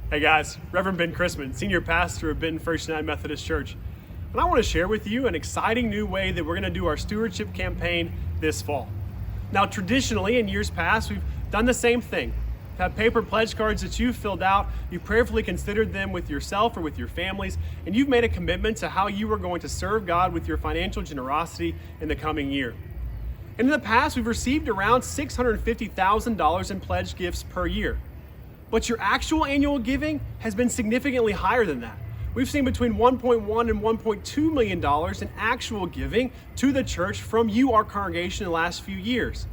Hey guys, Reverend Ben Chrisman, Senior Pastor of Benton First United Methodist Church. And I want to share with you an exciting new way that we're going to do our stewardship campaign this fall. Now, traditionally, in years past, we've done the same thing. We've had paper pledge cards that you've filled out, you've prayerfully considered them with yourself or with your families, and you've made a commitment to how you are going to serve God with your financial generosity in the coming year. And in the past, we've received around $650,000 in pledge gifts per year. But your actual annual giving has been significantly higher than that. We've seen between $1.1 and $1.2 million in actual giving to the church from you, our congregation, in the last few years.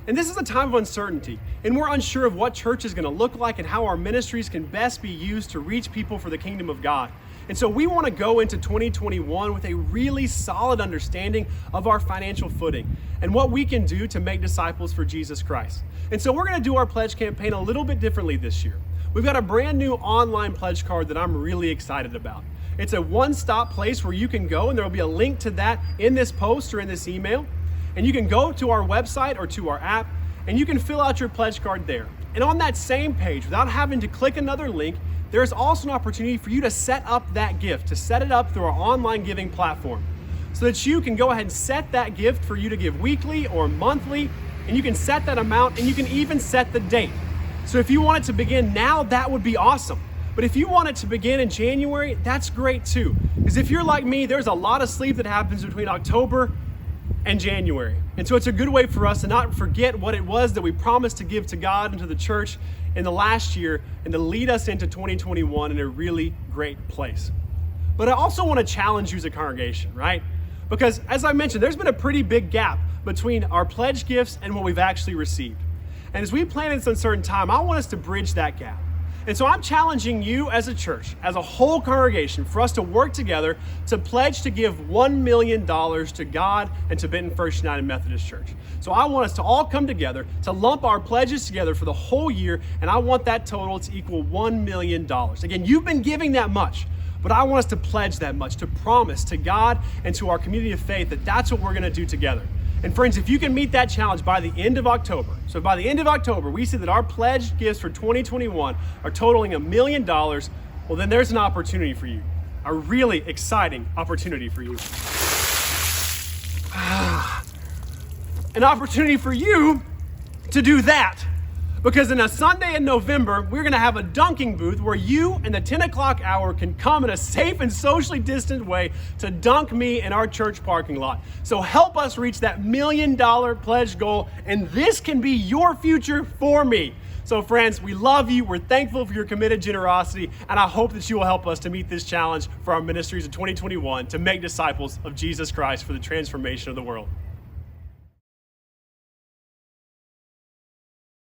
And this is a time of uncertainty, and we're unsure of what church is going to look like and how our ministries can best be used to reach people for the kingdom of God. And so we want to go into 2021 with a really solid understanding of our financial footing and what we can do to make disciples for Jesus Christ. And so we're going to do our pledge campaign a little bit differently this year. We've got a brand new online pledge card that I'm really excited about. It's a one-stop place where you can go, and there will be a link to that in this post or in this email. And you can go to our website or to our app, and you can fill out your pledge card there. And on that same page, without having to click another link, there's also an opportunity for you to set up that gift, to set it up through our online giving platform, so that you can go ahead and set that gift for you to give weekly or monthly, and you can set that amount, and you can even set the date. So if you want it to begin now, that would be awesome. But if you want it to begin in January, that's great too. Because if you're like me, there's a lot of sleep that happens between October and January. And so it's a good way for us to not forget what it was that we promised to give to God and to the church in the last year, and to lead us into 2021 in a really great place. But I also want to challenge you as a congregation, right? Because as I mentioned, there's been a pretty big gap between our pledge gifts and what we've actually received. And as we plan in this uncertain time, I want us to bridge that gap. And so I'm challenging you as a church, as a whole congregation, for us to work together to pledge to give $1 million to God and to Benton First United Methodist Church. So I want us to all come together to lump our pledges together for the whole year, and I want that total to equal $1 million. Again, you've been giving that much, but I want us to pledge that much, to promise to God and to our community of faith that that's what we're going to do together. And friends, if you can meet that challenge by the end of October, so by the end of October, we see that our pledged gifts for 2021 are totaling $1 million, well, then there's an opportunity for you, a really exciting opportunity for you. An opportunity for you to do that. Because in a Sunday in November, we're going to have a dunking booth where you in the 10 o'clock hour can come in a safe and socially distant way to dunk me in our church parking lot. So help us reach that $1 million pledge goal, and this can be your future for me. So friends, we love you. We're thankful for your committed generosity, and I hope that you will help us to meet this challenge for our ministries in 2021 to make disciples of Jesus Christ for the transformation of the world.